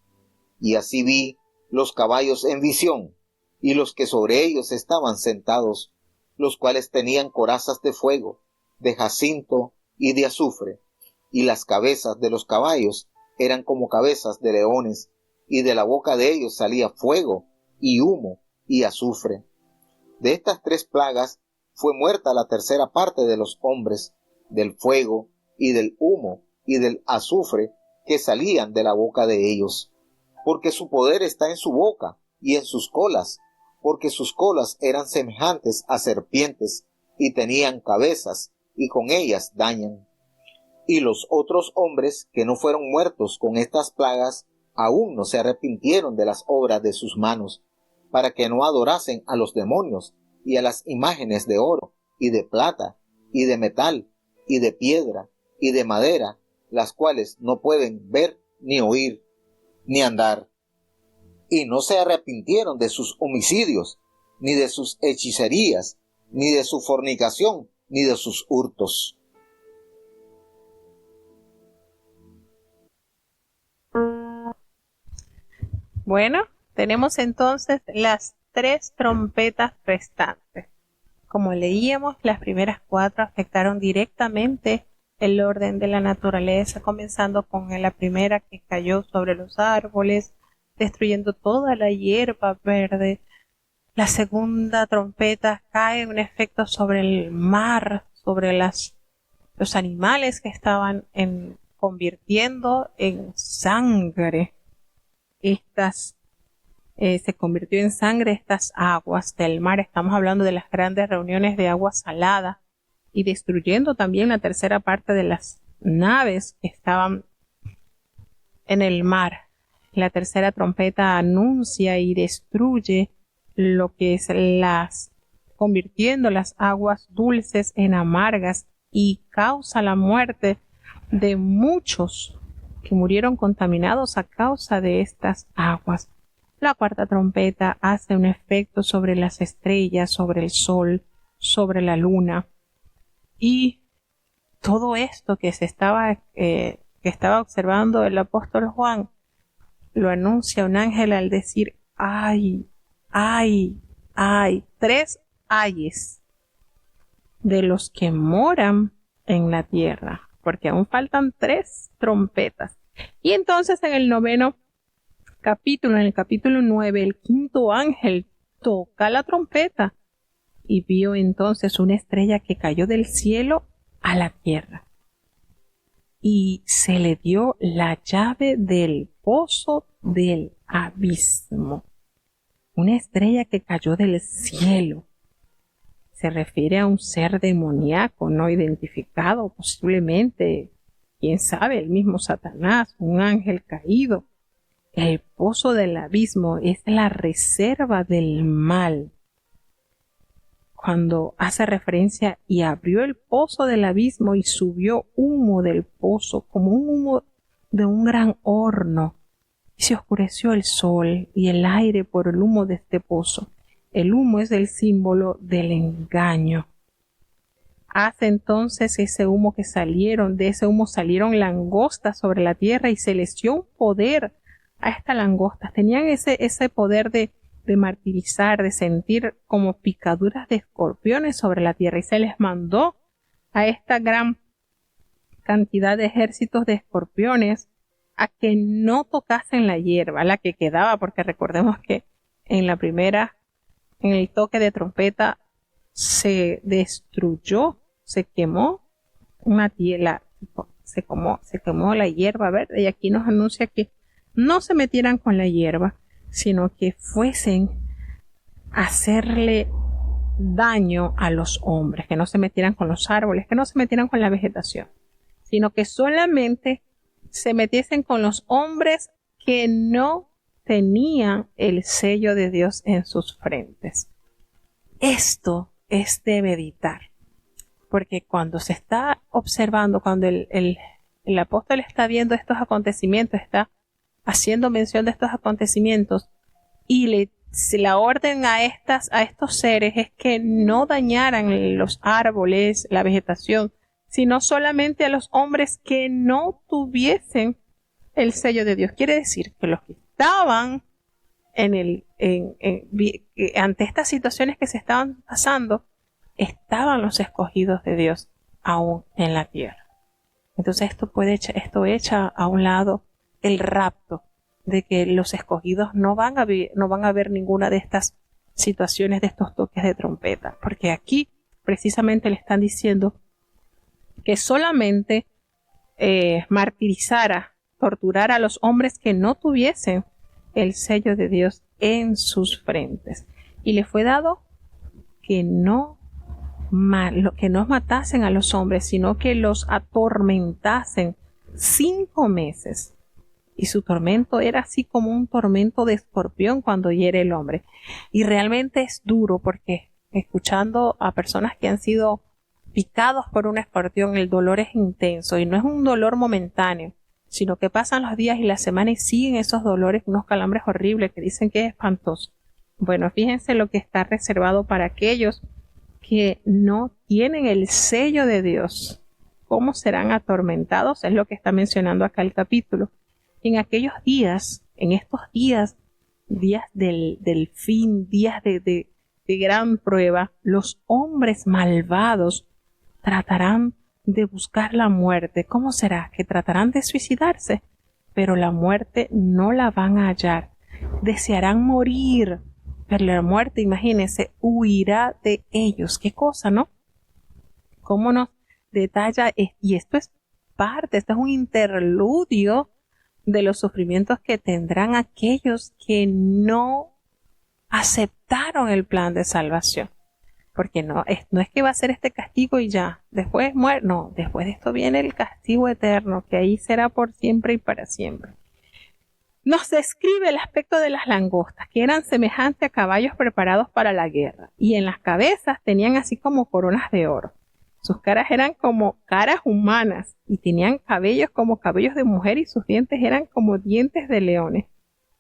Y así vi los caballos en visión, y los que sobre ellos estaban sentados, los cuales tenían corazas de fuego, de jacinto y de azufre, y las cabezas de los caballos eran como cabezas de leones, y de la boca de ellos salía fuego, y humo, y azufre. De estas 3 plagas fue muerta la tercera parte de los hombres, del fuego, y del humo, y del azufre que salían de la boca de ellos. Porque su poder está en su boca, y en sus colas, porque sus colas eran semejantes a serpientes, y tenían cabezas, y con ellas dañan. Y los otros hombres que no fueron muertos con estas plagas, aún no se arrepintieron de las obras de sus manos, para que no adorasen a los demonios y a las imágenes de oro, y de plata, y de metal, y de piedra, y de madera, las cuales no pueden ver, ni oír, ni andar. Y no se arrepintieron de sus homicidios, ni de sus hechicerías, ni de su fornicación, ni de sus hurtos. Bueno, tenemos entonces las 3 trompetas restantes. Como leíamos, las primeras 4 afectaron directamente el orden de la naturaleza, comenzando con la primera que cayó sobre los árboles, destruyendo toda la hierba verde. La segunda trompeta cae en un efecto sobre el mar, sobre los animales que estaban convirtiendo en sangre. Se convirtió en sangre estas aguas del mar. Estamos hablando de las grandes reuniones de agua salada, y destruyendo también la tercera parte de las naves que estaban en el mar. La tercera trompeta anuncia y destruye lo que es convirtiendo las aguas dulces en amargas, y causa la muerte de muchos que murieron contaminados a causa de estas aguas. La cuarta trompeta hace un efecto sobre las estrellas, sobre el sol, sobre la luna, y todo esto que estaba observando el apóstol Juan lo anuncia un ángel al decir: ay, ay, ay. 3 ayes de los que moran en la tierra, porque aún faltan 3 trompetas. Y entonces en el 9º capítulo, en el capítulo 9, el 5º ángel toca la trompeta, y vio entonces una estrella que cayó del cielo a la tierra, y se le dio la llave del pozo del abismo. Una estrella que cayó del cielo. Se refiere a un ser demoníaco no identificado, posiblemente, quién sabe, el mismo Satanás, un ángel caído. El pozo del abismo es la reserva del mal. Cuando hace referencia: y abrió el pozo del abismo y subió humo del pozo, como un humo de un gran horno. y se oscureció el sol y el aire por el humo de este pozo. El humo es el símbolo del engaño. Hace entonces de ese humo salieron langostas sobre la tierra y se les dio un poder a estas langostas. Tenían ese poder de martirizar, de sentir como picaduras de escorpiones sobre la tierra, y se les mandó a esta gran cantidad de ejércitos de escorpiones a que no tocasen la hierba, la que quedaba, porque recordemos que en el toque de trompeta se destruyó, se quemó una tierra, se quemó la hierba verde, y aquí nos anuncia que no se metieran con la hierba, sino que fuesen a hacerle daño a los hombres, que no se metieran con los árboles, que no se metieran con la vegetación, sino que solamente se metiesen con los hombres que no tenían el sello de Dios en sus frentes. Esto es de meditar, porque cuando se está observando, cuando el apóstol está viendo estos acontecimientos, está haciendo mención de estos acontecimientos, y la orden a estos seres es que no dañaran los árboles, la vegetación, sino solamente a los hombres que no tuviesen el sello de Dios. Quiere decir que los que estaban ante estas situaciones que se estaban pasando, estaban los escogidos de Dios aún en la tierra. Entonces esto echa a un lado el rapto de que los escogidos no van a ver ninguna de estas situaciones, de estos toques de trompeta, porque aquí precisamente le están diciendo que solamente torturara a los hombres que no tuviesen el sello de Dios en sus frentes, y le fue dado que no matasen a los hombres, sino que los atormentasen 5 meses. Y su tormento era así como un tormento de escorpión cuando hiere el hombre. Y realmente es duro, porque escuchando a personas que han sido picados por un escorpión, el dolor es intenso, y no es un dolor momentáneo, sino que pasan los días y las semanas y siguen esos dolores, unos calambres horribles que dicen que es espantoso. Bueno, fíjense lo que está reservado para aquellos que no tienen el sello de Dios. ¿Cómo serán atormentados? Es lo que está mencionando acá el capítulo. En aquellos días, en estos días del fin, días de gran prueba, los hombres malvados tratarán de buscar la muerte. ¿Cómo será? Que tratarán de suicidarse, pero la muerte no la van a hallar. Desearán morir, pero la muerte, imagínense, huirá de ellos. ¿Qué cosa, no? ¿Cómo nos detalla? Y esto es un interludio de los sufrimientos que tendrán aquellos que no aceptaron el plan de salvación. Porque no es que va a ser este castigo y ya, después muere. No, después de esto viene el castigo eterno, que ahí será por siempre y para siempre. Nos describe el aspecto de las langostas, que eran semejantes a caballos preparados para la guerra, y en las cabezas tenían así como coronas de oro. Sus caras eran como caras humanas, y tenían cabellos como cabellos de mujer, y sus dientes eran como dientes de leones.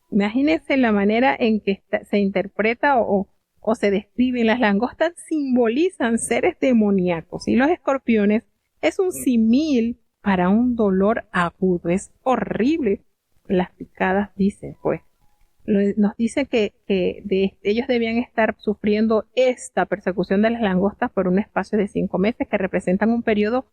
Imagínense la manera en que se interpreta o se describen. Las langostas simbolizan seres demoníacos, y los escorpiones es un símil para un dolor agudo. Es horrible. Las picadas dicen, pues, nos dice que ellos debían estar sufriendo esta persecución de las langostas por un espacio de 5 meses, que representan un periodo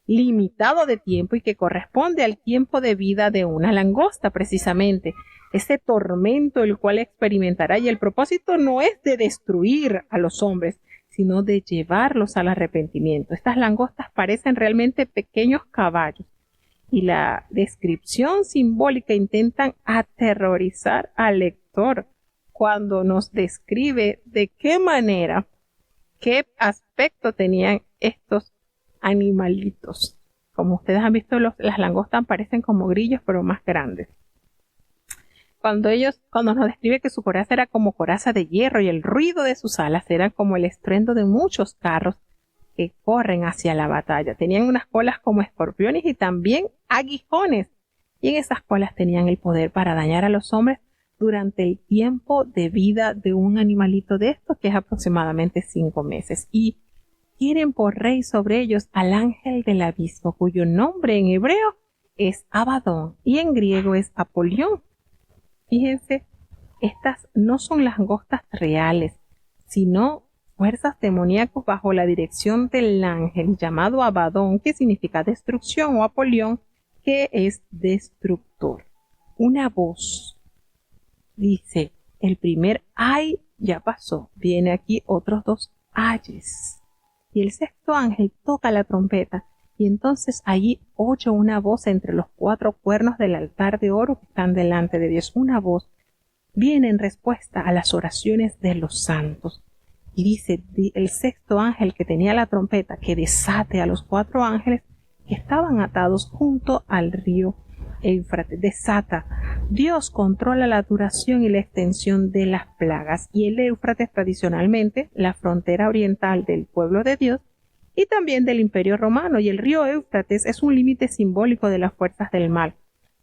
limitado de tiempo y que corresponde al tiempo de vida de una langosta, precisamente. Ese tormento el cual experimentará, y el propósito no es de destruir a los hombres, sino de llevarlos al arrepentimiento. Estas langostas parecen realmente pequeños caballos, y la descripción simbólica intentan aterrorizar al lector cuando nos describe de qué manera, qué aspecto tenían estos animalitos. Como ustedes han visto, las langostas parecen como grillos, pero más grandes. Cuando nos describe que su coraza era como coraza de hierro, y el ruido de sus alas era como el estruendo de muchos carros que corren hacia la batalla. Tenían unas colas como escorpiones y también aguijones, y en esas colas tenían el poder para dañar a los hombres durante el tiempo de vida de un animalito de estos, que es aproximadamente 5 meses. Y tienen por rey sobre ellos al ángel del abismo, cuyo nombre en hebreo es Abadón y en griego es Apolión. Fíjense, estas no son langostas reales, sino fuerzas demoníacas bajo la dirección del ángel llamado Abadón, que significa destrucción, o Apolión, que es destructor. Una voz dice, el primer ay ya pasó, viene aquí otros 2 ayes. Y el sexto ángel toca la trompeta, y entonces allí oye una voz entre los 4 cuernos del altar de oro que están delante de Dios. Una voz viene en respuesta a las oraciones de los santos. Y dice el sexto ángel que tenía la trompeta que desate a los 4 ángeles que estaban atados junto al río Éufrates. Desata. Dios controla la duración y la extensión de las plagas, y el Éufrates, tradicionalmente la frontera oriental del pueblo de Dios y también del Imperio Romano, y el río Éufrates es un límite simbólico de las fuerzas del mal.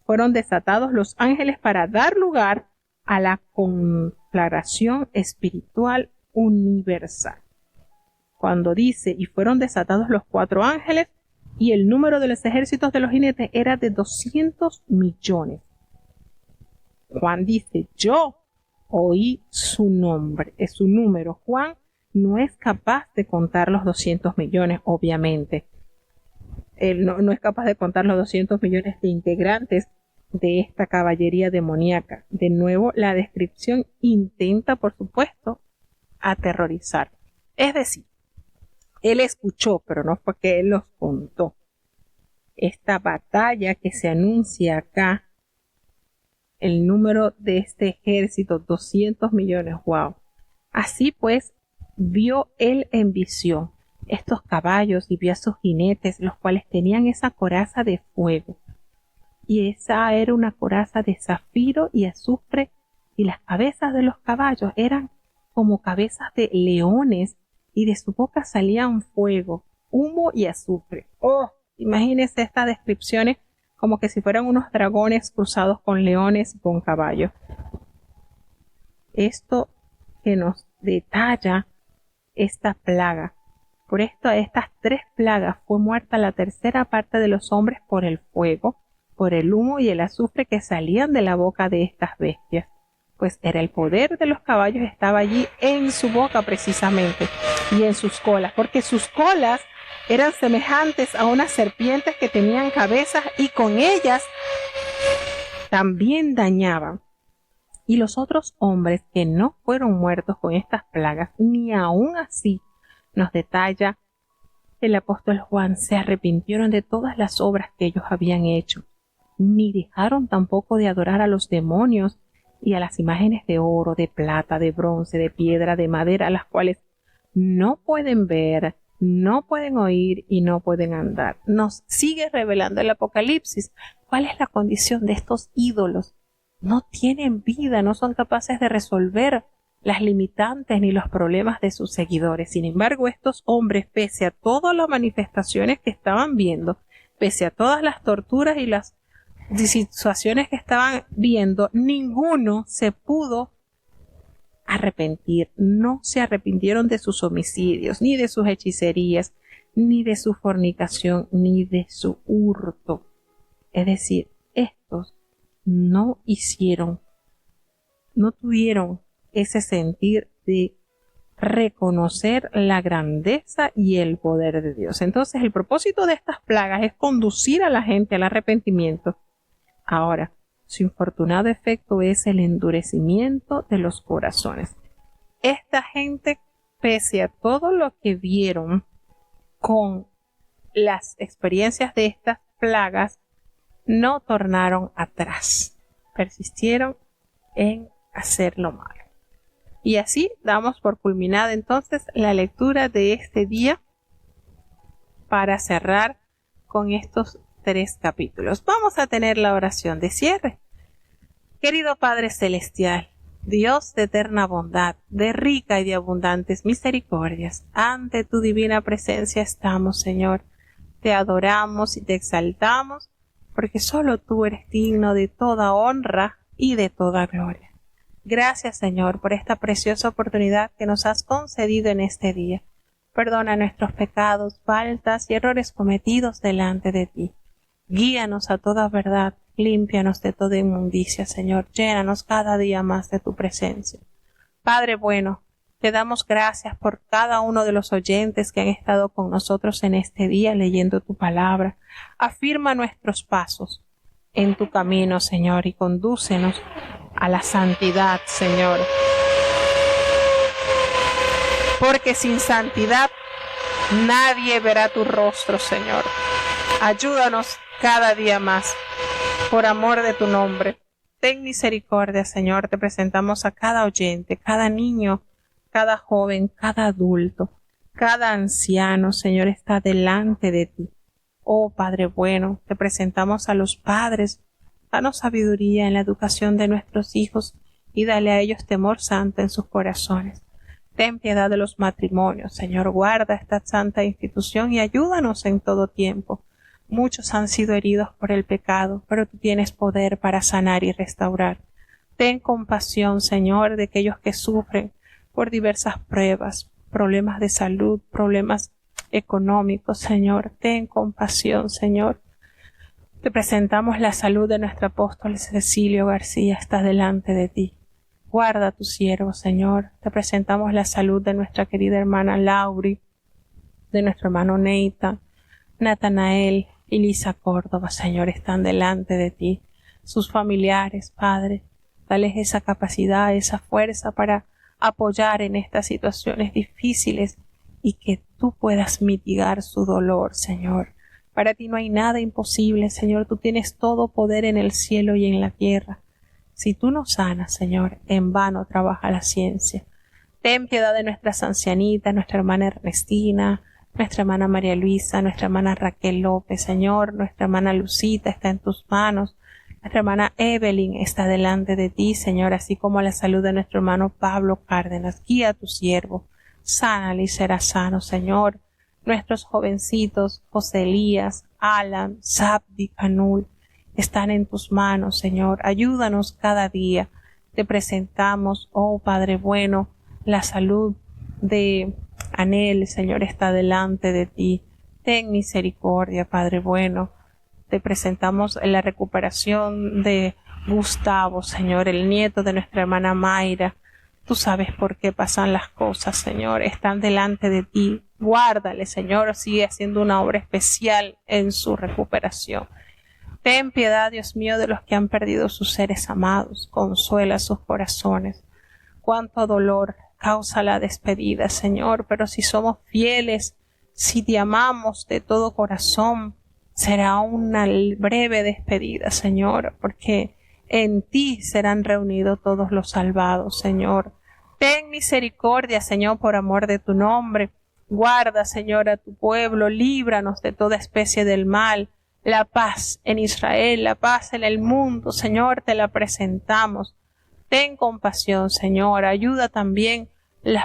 Fueron desatados los ángeles para dar lugar a la conflagración espiritual universal. Cuando dice, y fueron desatados los 4 ángeles, y el número de los ejércitos de los jinetes era de 200 millones. Juan dice, yo oí su nombre, es su número. Juan no es capaz de contar los 200 millones, obviamente. Él no es capaz de contar los 200 millones de integrantes de esta caballería demoníaca. De nuevo, la descripción intenta, por supuesto, aterrorizar. Es decir, él escuchó, pero no fue que él los contó. Esta batalla que se anuncia acá, el número de este ejército, 200 millones, wow. Así pues, vio él en visión estos caballos y vio a sus jinetes, los cuales tenían esa coraza de fuego. Y esa era una coraza de zafiro y azufre, y las cabezas de los caballos eran como cabezas de leones, y de su boca salían fuego, humo y azufre. ¡Oh! Imagínense estas descripciones como que si fueran unos dragones cruzados con leones y con caballos. Esto que nos detalla esta plaga. Por esto, a estas 3 plagas fue muerta la tercera parte de los hombres por el fuego, por el humo y el azufre que salían de la boca de estas bestias. Pues era el poder de los caballos, estaba allí en su boca precisamente, y en sus colas, porque sus colas eran semejantes a unas serpientes que tenían cabezas, y con ellas también dañaban. Y los otros hombres que no fueron muertos con estas plagas, ni aun así, nos detalla el apóstol Juan, se arrepintieron de todas las obras que ellos habían hecho, ni dejaron tampoco de adorar a los demonios y a las imágenes de oro, de plata, de bronce, de piedra, de madera, las cuales no pueden ver, no pueden oír y no pueden andar. Nos sigue revelando el Apocalipsis cuál es la condición de estos ídolos. No tienen vida, no son capaces de resolver las limitantes ni los problemas de sus seguidores. Sin embargo, estos hombres, pese a todas las manifestaciones que estaban viendo, pese a todas las torturas y las situaciones que estaban viendo, ninguno se pudo arrepentir. No se arrepintieron de sus homicidios, ni de sus hechicerías, ni de su fornicación, ni de su hurto. Es decir, estos no tuvieron ese sentir de reconocer la grandeza y el poder de Dios. Entonces, el propósito de estas plagas es conducir a la gente al arrepentimiento. Ahora, su infortunado efecto es el endurecimiento de los corazones. Esta gente, pese a todo lo que vieron con las experiencias de estas plagas, no tornaron atrás, persistieron en hacer lo malo. Y así damos por culminada entonces la lectura de este día para cerrar con estos 3 capítulos. Vamos a tener la oración de cierre. Querido Padre Celestial, Dios de eterna bondad, de rica y de abundantes misericordias, ante tu divina presencia estamos, Señor. Te adoramos y te exaltamos porque solo tú eres digno de toda honra y de toda gloria. Gracias, Señor, por esta preciosa oportunidad que nos has concedido en este día. Perdona nuestros pecados, faltas y errores cometidos delante de ti. Guíanos a toda verdad, límpianos de toda inmundicia, Señor. Llénanos cada día más de tu presencia. Padre bueno, te damos gracias por cada uno de los oyentes que han estado con nosotros en este día leyendo tu palabra. Afirma nuestros pasos en tu camino, Señor, y condúcenos a la santidad, Señor. Porque sin santidad nadie verá tu rostro, Señor. Ayúdanos cada día más, por amor de tu nombre. Ten misericordia, Señor. Te presentamos a cada oyente, cada niño, cada joven, cada adulto, cada anciano, Señor, está delante de ti. Oh Padre bueno, te presentamos a los padres. Danos sabiduría en la educación de nuestros hijos y dale a ellos temor santo en sus corazones. Ten piedad de los matrimonios, Señor, guarda esta santa institución y ayúdanos en todo tiempo. Muchos han sido heridos por el pecado, pero tú tienes poder para sanar y restaurar. Ten compasión, Señor, de aquellos que sufren por diversas pruebas, problemas de salud, problemas económicos, Señor. Ten compasión, Señor. Te presentamos la salud de nuestro apóstol Cecilio García, está delante de ti. Guarda a tu siervo, Señor. Te presentamos la salud de nuestra querida hermana Lauri, de nuestro hermano Neita, Natanael y Lisa Córdoba, Señor, están delante de ti. Sus familiares, Padre, dales esa capacidad, esa fuerza para apoyar en estas situaciones difíciles y que tú puedas mitigar su dolor, Señor. Para ti no hay nada imposible, Señor. Tú tienes todo poder en el cielo y en la tierra. Si tú nos sanas, Señor, en vano trabaja la ciencia. Ten piedad de nuestras ancianitas, nuestra hermana Ernestina, nuestra hermana María Luisa, nuestra hermana Raquel López, Señor, nuestra hermana Lucita está en tus manos, nuestra hermana Evelyn está delante de ti, Señor, así como la salud de nuestro hermano Pablo Cárdenas. Guía a tu siervo, sánale y será sano, Señor. Nuestros jovencitos, José Elías, Alan, Sabdi, Canul, están en tus manos, Señor. Ayúdanos cada día. Te presentamos, oh Padre bueno, la salud de Anel, Señor, está delante de ti. Ten misericordia, Padre bueno. Te presentamos la recuperación de Gustavo, Señor, el nieto de nuestra hermana Mayra. Tú sabes por qué pasan las cosas, Señor. Están delante de ti. Guárdale, Señor. Sigue haciendo una obra especial en su recuperación. Ten piedad, Dios mío, de los que han perdido sus seres amados. Consuela sus corazones. Cuánto dolor causa la despedida, Señor. Pero si somos fieles, si te amamos de todo corazón, será una breve despedida, Señor, porque en ti serán reunidos todos los salvados, Señor. Ten misericordia, Señor, por amor de tu nombre. Guarda, Señor, a tu pueblo, líbranos de toda especie del mal. La paz en Israel, la paz en el mundo, Señor, te la presentamos. Ten compasión, Señor. Ayuda también los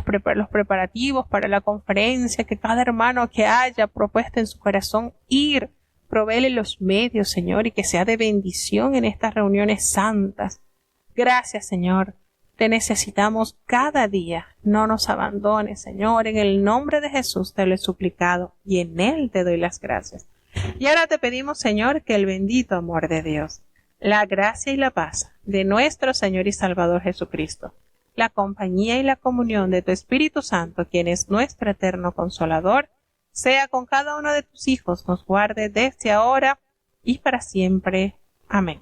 preparativos para la conferencia, que cada hermano que haya propuesto en su corazón ir, provéele los medios, Señor, y que sea de bendición en estas reuniones santas. Gracias, Señor. Te necesitamos cada día. No nos abandones, Señor. En el nombre de Jesús te lo he suplicado y en Él te doy las gracias. Y ahora te pedimos, Señor, que el bendito amor de Dios, la gracia y la paz de nuestro Señor y Salvador Jesucristo, la compañía y la comunión de tu Espíritu Santo, quien es nuestro eterno Consolador, sea con cada uno de tus hijos, nos guarde desde ahora y para siempre. Amén.